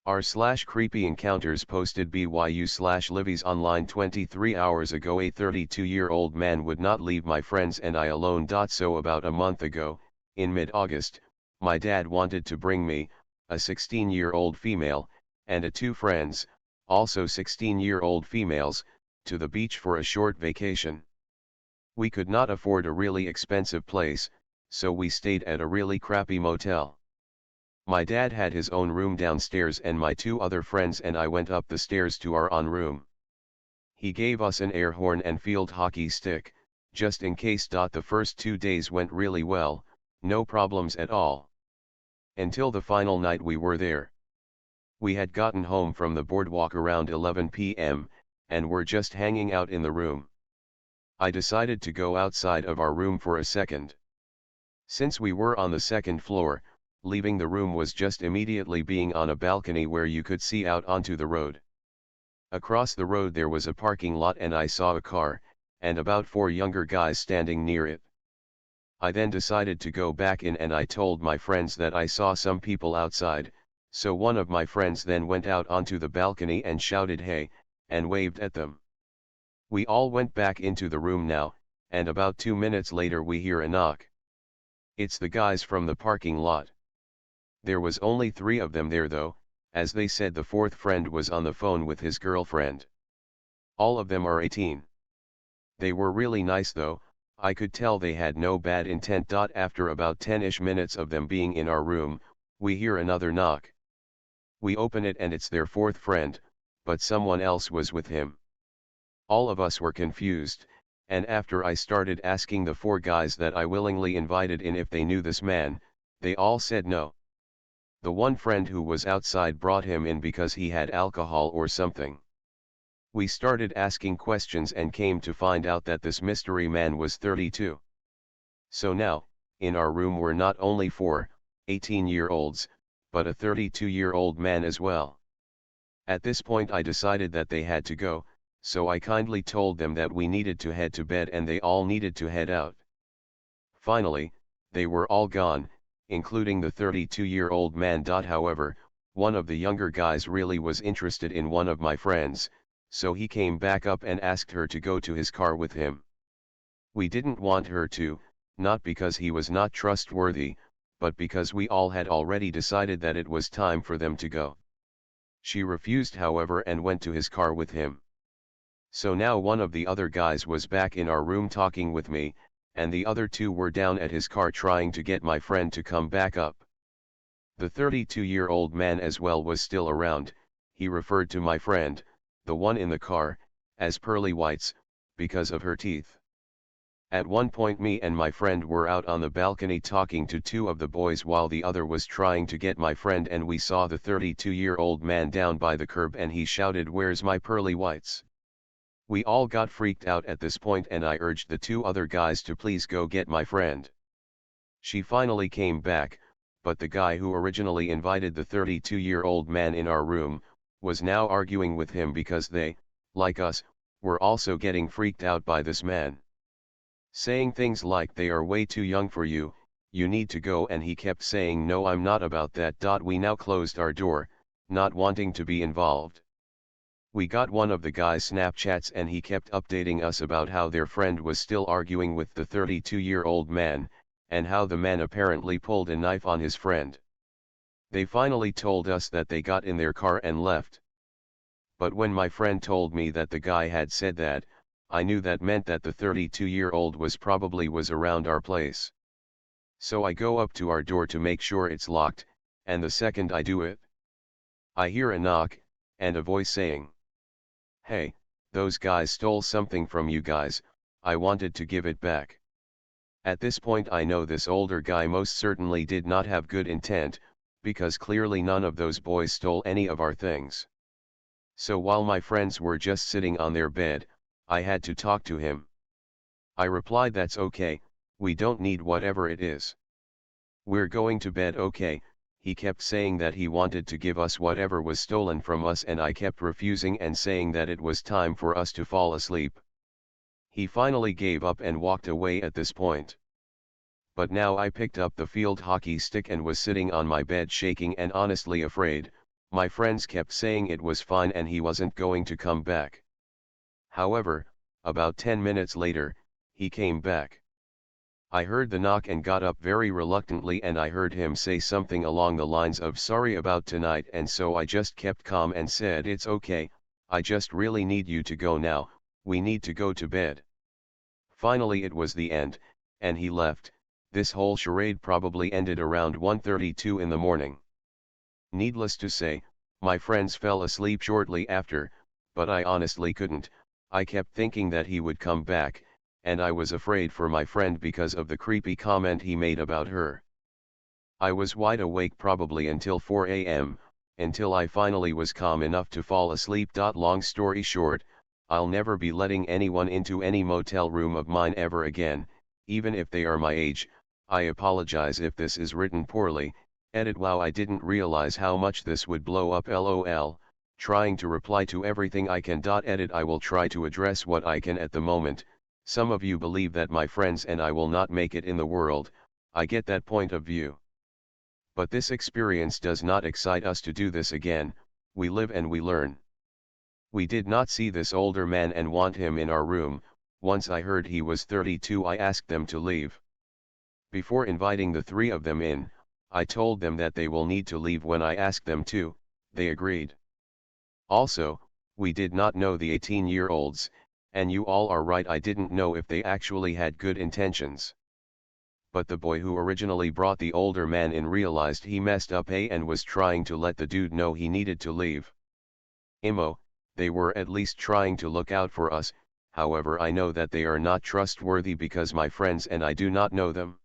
r/creepy encounters posted BYU/Livy's online 23 hours ago. A 32-year-old man would not leave my friends and I alone. So about a month ago, in mid-August, my dad wanted to bring me, a 16-year-old female, and two friends, also 16-year-old females, to the beach for a short vacation. We could not afford a really expensive place, so we stayed at a really crappy motel. My dad had his own room downstairs and my two other friends and I went up the stairs to our own room. He gave us an air horn and field hockey stick, just in case. The first 2 days went really well, no problems at all. Until the final night we were there. We had gotten home from the boardwalk around 11 p.m., and were just hanging out in the room. I decided to go outside of our room for a second. Since we were on the second floor, leaving the room was just immediately being on a balcony where you could see out onto the road. Across the road there was a parking lot and I saw a car, and about 4 younger guys standing near it. I then decided to go back in and I told my friends that I saw some people outside, so one of my friends then went out onto the balcony and shouted "Hey," and waved at them. We all went back into the room now, and about 2 minutes later we hear a knock. It's the guys from the parking lot. There was only 3 of them there though, as they said the 4th friend was on the phone with his girlfriend. All of them are 18. They were really nice though, I could tell they had no bad intent. After about 10-ish minutes of them being in our room, we hear another knock. We open it and it's their 4th friend, but someone else was with him. All of us were confused, and after I started asking the 4 guys that I willingly invited in if they knew this man, they all said no. The one friend who was outside brought him in because he had alcohol or something. We started asking questions and came to find out that this mystery man was 32. So now, in our room were not only 4 18-year-olds, but a 32-year-old man as well. At this point I decided that they had to go, so I kindly told them that we needed to head to bed and they all needed to head out. Finally, they were all gone, including the 32-year-old man. However, one of the younger guys really was interested in one of my friends, so he came back up and asked her to go to his car with him. We didn't want her to, not because he was not trustworthy, but because we all had already decided that it was time for them to go. She refused however and went to his car with him. So now one of the other guys was back in our room talking with me, and the other 2 were down at his car trying to get my friend to come back up. The 32-year-old man as well was still around. He referred to my friend, the one in the car, as pearly whites, because of her teeth. At one point me and my friend were out on the balcony talking to 2 of the boys while the other was trying to get my friend, and we saw the 32-year-old man down by the curb and he shouted, "Where's my pearly whites?" We all got freaked out at this point and I urged the 2 other guys to please go get my friend. She finally came back, but the guy who originally invited the 32-year-old man in our room, was now arguing with him because they, like us, were also getting freaked out by this man. Saying things like they are way too young for you, you need to go, and he kept saying no, I'm not about that. We now closed our door, not wanting to be involved. We got one of the guys' Snapchats and he kept updating us about how their friend was still arguing with the 32-year-old man, and how the man apparently pulled a knife on his friend. They finally told us that they got in their car and left. But when my friend told me that the guy had said that, I knew that meant that the 32-year-old was around our place. So I go up to our door to make sure it's locked, and the second I do it, I hear a knock, and a voice saying, "Hey, those guys stole something from you guys, I wanted to give it back." At this point I know this older guy most certainly did not have good intent, because clearly none of those boys stole any of our things. So while my friends were just sitting on their bed, I had to talk to him. I replied, "That's okay, we don't need whatever it is. We're going to bed, okay?" He kept saying that he wanted to give us whatever was stolen from us, and I kept refusing and saying that it was time for us to fall asleep. He finally gave up and walked away at this point. But now I picked up the field hockey stick and was sitting on my bed shaking and honestly afraid, My friends kept saying it was fine and he wasn't going to come back. However, about 10 minutes later, he came back. I heard the knock and got up very reluctantly, and I heard him say something along the lines of "sorry about tonight," and so I just kept calm and said, "It's okay, I just really need you to go now, we need to go to bed." Finally it was the end, and he left. This whole charade probably ended around 1:32 in the morning. Needless to say, my friends fell asleep shortly after, but I honestly couldn't. I kept thinking that he would come back, and I was afraid for my friend because of the creepy comment he made about her. I was wide awake probably until 4 a.m., until I finally was calm enough to fall asleep. Long story short, I'll never be letting anyone into any motel room of mine ever again, even if they are my age. I apologize if this is written poorly. Edit. Wow, I didn't realize how much this would blow up. LOL. Trying to reply to everything I can. Edit. I will try to address what I can at the moment. Some of you believe that my friends and I will not make it in the world. I get that point of view. But this experience does not excite us to do this again. We live and we learn. We did not see this older man and want him in our room. Once I heard he was 32, I asked them to leave. Before inviting the three of them in, I told them that they will need to leave when I asked them to. They agreed. Also, we did not know the 18-year-olds, and you all are right, I didn't know if they actually had good intentions. But the boy who originally brought the older man in realized he messed up and was trying to let the dude know he needed to leave. Imo, they were at least trying to look out for us. However, I know that they are not trustworthy because my friends and I do not know them.